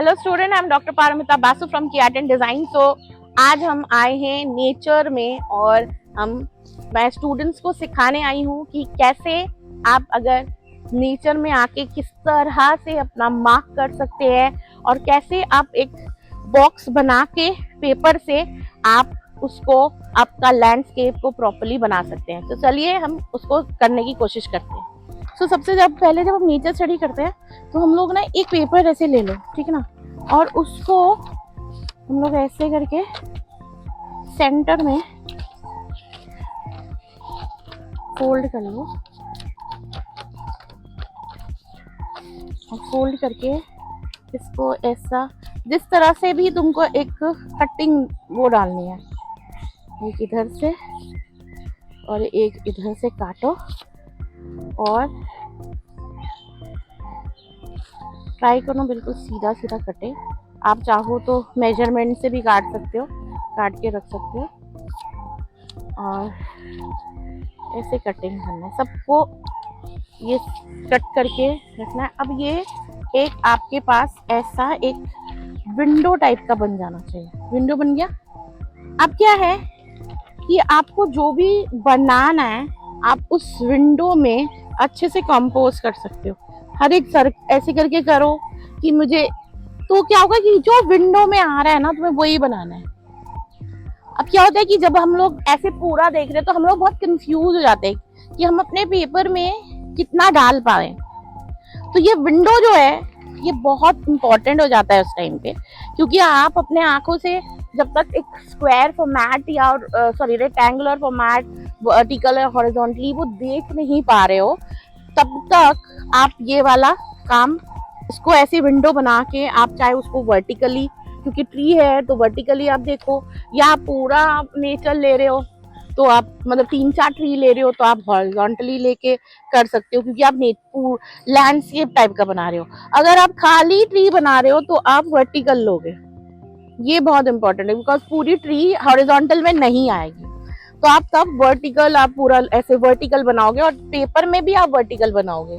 Hello student, I am doctor Paramita Basu from की art and design. तो आज हम आए हैं नेचर में और मैं स्टूडेंट्स को सिखाने आई हूँ कि कैसे आप अगर नेचर में आके किस तरह से अपना मार्क कर सकते हैं और कैसे आप एक बॉक्स बना के पेपर से आप उसको आपका लैंडस्केप को प्रॉपर्ली बना सकते हैं। तो चलिए हम उसको करने की कोशिश करते हैं। सबसे पहले जब हम नेचर स्टडी करते हैं तो हम लोग ना एक पेपर ऐसे ले लो, ठीक है ना, और उसको हम लोग ऐसे करके सेंटर में फोल्ड कर लो और फोल्ड करके इसको ऐसा जिस तरह से भी तुमको एक कटिंग वो डालनी है, एक इधर से और एक इधर से काटो और ट्राई करो बिल्कुल सीधा सीधा कटे। आप चाहो तो मेजरमेंट से भी काट सकते हो, काट के रख सकते हो और ऐसे कटिंग करना है सबको, ये कट करके रखना है। अब ये एक आपके पास ऐसा एक विंडो टाइप का बन जाना चाहिए। विंडो बन गया। अब क्या है कि आपको जो भी बनाना है आप उस विंडो में अच्छे से कंपोज कर सकते हो। हर एक सर ऐसे करके करो कि मुझे, तो क्या होगा कि जो विंडो में आ रहा है ना तुम्हें वही बनाना है। अब क्या होता है कि जब हम लोग ऐसे पूरा देख रहे हैं तो हम लोग बहुत कंफ्यूज हो जाते हैं कि हम अपने पेपर में कितना डाल पाए। तो ये विंडो जो है ये बहुत इंपॉर्टेंट हो जाता है उस टाइम पे, क्योंकि आप अपने आंखों से जब तक एक स्क्वायर फॉर्मेट या रेक्टेंगुलर फॉर्मेट, वर्टिकल और हॉरिजॉन्टली वो देख नहीं पा रहे हो, तब तक आप ये वाला काम, इसको ऐसी विंडो बना के आप चाहे उसको वर्टिकली, क्योंकि ट्री है तो वर्टिकली आप देखो, या आप पूरा नेचर ले रहे हो तो आप मतलब 3-4 ट्री ले रहे हो तो आप हॉरिजॉन्टली लेके कर सकते हो, क्योंकि आप लैंडस्केप टाइप का बना रहे हो। अगर आप खाली ट्री बना रहे हो तो आप वर्टिकल लोगे, ये बहुत इंपॉर्टेंट है, बिकॉज पूरी ट्री हॉरिजॉन्टल में नहीं आएगी। तो आप तब वर्टिकल, आप पूरा ऐसे वर्टिकल बनाओगे और पेपर में भी आप वर्टिकल बनाओगे।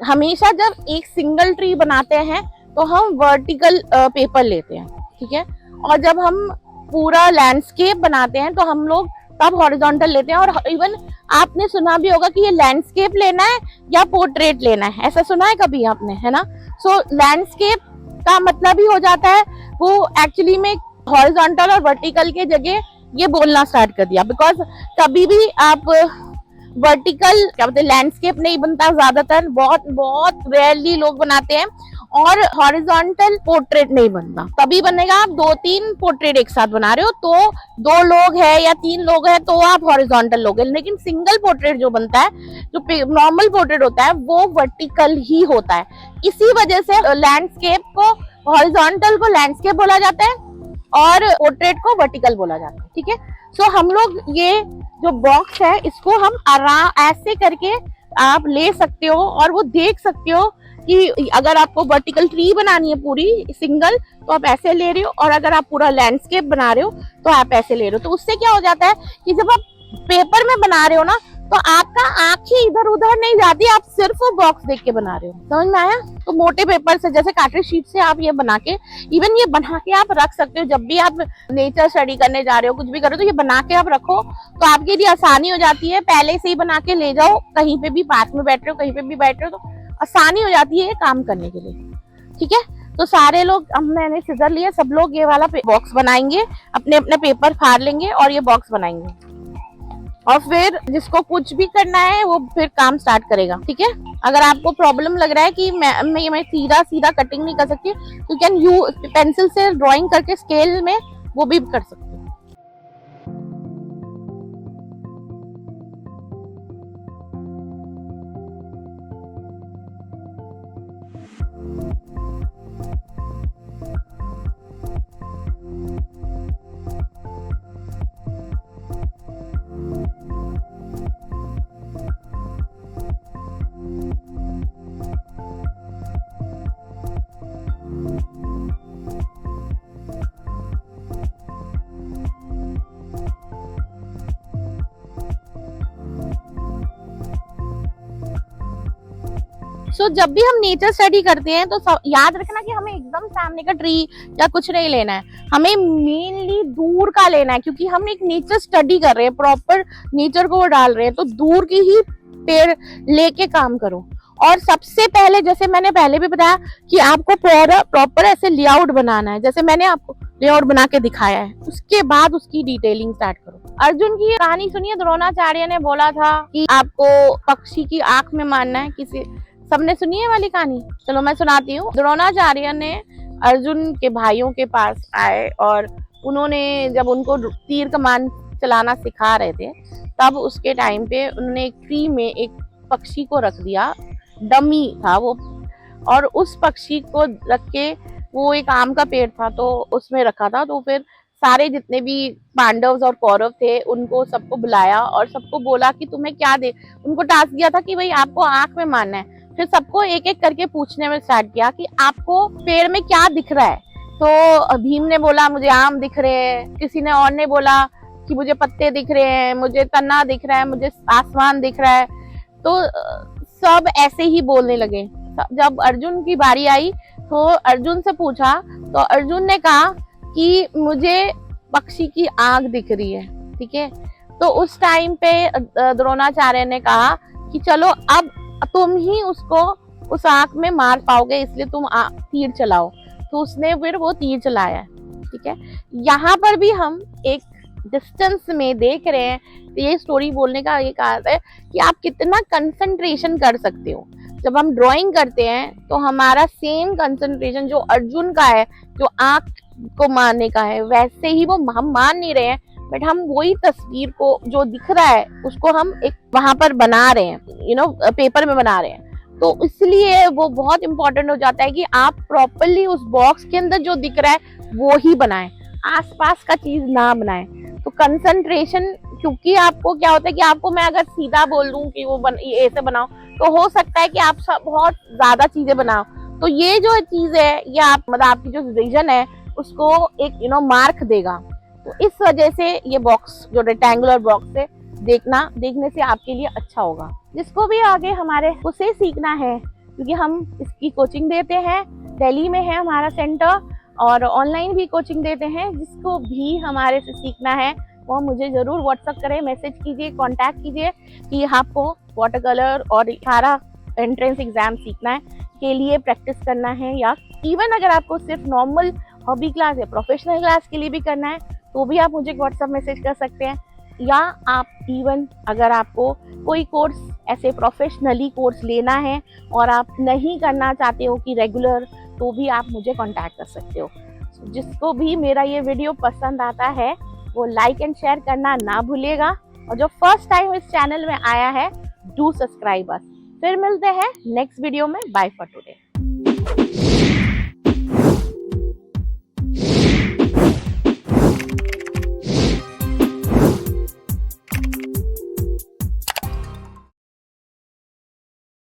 हमेशा जब एक सिंगल ट्री बनाते हैं तो हम वर्टिकल पेपर लेते हैं, ठीक है, और जब हम पूरा लैंडस्केप बनाते हैं तो हम लोग तब हॉरिजॉन्टल लेते हैं। और इवन आपने सुना भी होगा कि ये लैंडस्केप लेना है या पोर्ट्रेट लेना है, ऐसा सुना है कभी आपने, है ना। सो लैंडस्केप का मतलब ही हो जाता है वो एक्चुअली में हॉरिजॉन्टल और वर्टिकल के जगह ये बोलना स्टार्ट कर दिया, बिकॉज कभी भी आप वर्टिकल क्या बोलते हैं लैंडस्केप नहीं बनता, ज्यादातर बहुत बहुत रेयरली लोग बनाते हैं, और हॉरिजॉन्टल पोर्ट्रेट नहीं बनता। तभी बनेगा आप 2-3 पोर्ट्रेट एक साथ बना रहे हो तो 2 लोग है या 3 लोग है तो आप हॉरिजॉन्टल लोगे, लेकिन सिंगल पोर्ट्रेट जो बनता है, जो नॉर्मल पोर्ट्रेट होता है वो वर्टिकल ही होता है। इसी वजह से लैंडस्केप को, हॉरिजॉन्टल को लैंडस्केप बोला जाता है और पोर्ट्रेट को वर्टिकल बोला जाता है, ठीक है। सो हम लोग ये जो बॉक्स है इसको हम ऐसे करके आप ले सकते हो और वो देख सकते हो कि अगर आपको वर्टिकल ट्री बनानी है पूरी सिंगल तो आप ऐसे ले रहे हो, और अगर आप पूरा लैंडस्केप बना रहे हो तो आप ऐसे ले रहे हो। तो उससे क्या हो जाता है कि जब आप पेपर में बना रहे हो ना तो आपका आंखें इधर उधर नहीं जाती, आप सिर्फ वो बॉक्स देख के बना रहे हो। समझ में आया। तो मोटे पेपर से, जैसे कार्टरेज शीट से आप ये बना के, इवन ये बना के आप रख सकते हो। जब भी आप नेचर स्टडी करने जा रहे हो, कुछ भी करो, तो ये बना के आप रखो तो आपके लिए आसानी हो जाती है। पहले से ही बना के ले जाओ, कहीं पे भी पार्क में बैठ रहे हो, कहीं पे भी बैठ रहे हो, तो आसानी हो जाती है काम करने के लिए, ठीक है। तो सारे लोग, हमने सिजर लिए, सब लोग ये वाला बॉक्स बनाएंगे, अपने अपने पेपर फाड़ लेंगे और ये बॉक्स बनाएंगे, और फिर जिसको कुछ भी करना है वो फिर काम स्टार्ट करेगा, ठीक है। अगर आपको प्रॉब्लम लग रहा है कि मैं सीधा सीधा कटिंग नहीं कर सकती, तो कैन यू पेंसिल से ड्राइंग करके स्केल में वो भी कर सकते हो। सो जब भी हम नेचर स्टडी करते हैं तो याद रखना कि हमें एकदम सामने का ट्री या कुछ नहीं लेना है, हमें मेनली दूर का लेना है, क्योंकि हम एक नेचर स्टडी कर रहे हैं, प्रॉपर नेचर को वो डाल रहे हैं, तो दूर की ही पेड़ लेके काम करो। और सबसे पहले, जैसे मैंने पहले भी बताया कि आपको प्रॉपर ऐसे लेआउट बनाना है, जैसे मैंने आपको लेआउट बना के दिखाया है, उसके बाद उसकी डिटेलिंग स्टार्ट करो। अर्जुन की कहानी सुनिए, द्रोणाचार्य ने बोला था कि आपको पक्षी की आंख में मानना है। किसी सबने सुनी है वाली कहानी? चलो मैं सुनाती हूँ। द्रोणाचार्य ने अर्जुन के भाइयों के पास आए और उन्होंने जब उनको तीर कमान चलाना सिखा रहे थे, तब उसके टाइम पे उन्होंने एक ट्री में एक पक्षी को रख दिया, डमी था वो, और उस पक्षी को रख के, वो एक आम का पेड़ था तो उसमें रखा था, तो फिर सारे जितने भी पांडव और कौरव थे उनको सबको बुलाया और सबको बोला कि तुम्हें क्या दे, उनको टास्क दिया था कि भाई आपको आंख में मानना है। फिर सबको एक एक करके पूछने में स्टार्ट किया कि आपको पेड़ में क्या दिख रहा है। तो भीम ने बोला मुझे आम दिख रहे हैं, किसी ने और ने बोला कि मुझे पत्ते दिख रहे हैं, मुझे तना दिख रहा है, मुझे आसमान दिख रहा है। तो सब ऐसे ही बोलने लगे। जब अर्जुन की बारी आई तो अर्जुन से पूछा, तो अर्जुन ने कहा कि मुझे पक्षी की आंख दिख रही है। ठीक है, तो उस टाइम पे द्रोणाचार्य ने कहा कि चलो अब तुम ही उसको उस आंख में मार पाओगे, इसलिए तुम तीर चलाओ। तो उसने फिर वो तीर चलाया। ठीक है, यहाँ पर भी हम एक डिस्टेंस में देख रहे हैं। तो ये स्टोरी बोलने का ये कारण है कि आप कितना कंसंट्रेशन कर सकते हो। जब हम ड्राइंग करते हैं तो हमारा सेम कंसंट्रेशन जो अर्जुन का है, जो आंख को मारने का है, वैसे ही वो हम मान नहीं रहे हैं, बट हम वही तस्वीर को जो दिख रहा है उसको हम एक वहां पर बना रहे हैं, पेपर में बना रहे हैं। तो इसलिए वो बहुत इंपॉर्टेंट हो जाता है कि आप प्रॉपरली उस बॉक्स के अंदर जो दिख रहा है वो ही बनाएं, आसपास का चीज ना बनाएं। तो कंसंट्रेशन, क्योंकि आपको क्या होता है कि आपको मैं अगर सीधा बोल दूं कि वो ऐसे बनाओ, तो हो सकता है कि आप सब बहुत ज्यादा चीजें बनाओ। तो ये जो चीज है, ये आप मतलब आपकी जो विजन है उसको एक मार्क देगा। तो इस वजह से ये बॉक्स जो रेक्टेंगुलर बॉक्स है, देखने से आपके लिए अच्छा होगा। जिसको भी आगे हमारे उसे सीखना है, क्योंकि हम इसकी कोचिंग देते हैं, दिल्ली में है हमारा सेंटर, और ऑनलाइन भी कोचिंग देते हैं। जिसको भी हमारे से सीखना है वो मुझे जरूर व्हाट्सएप करें, मैसेज कीजिए, कांटेक्ट कीजिए कि आपको वाटर कलर और सारा एंट्रेंस एग्जाम सीखना है, के लिए प्रैक्टिस करना है, या इवन अगर आपको सिर्फ नॉर्मल हॉबी क्लास या प्रोफेशनल क्लास के लिए भी करना है तो भी आप मुझे व्हाट्सएप मैसेज कर सकते हैं। या आप इवन अगर आपको कोई कोर्स ऐसे प्रोफेशनली कोर्स लेना है और आप नहीं करना चाहते हो कि रेगुलर, तो भी आप मुझे कांटेक्ट कर सकते हो। जिसको भी मेरा ये वीडियो पसंद आता है वो लाइक एंड शेयर करना ना भूलिएगा, और जो फर्स्ट टाइम इस चैनल में आया है डू सब्सक्राइब अस। फिर मिलते हैं नेक्स्ट वीडियो में। Bye for today.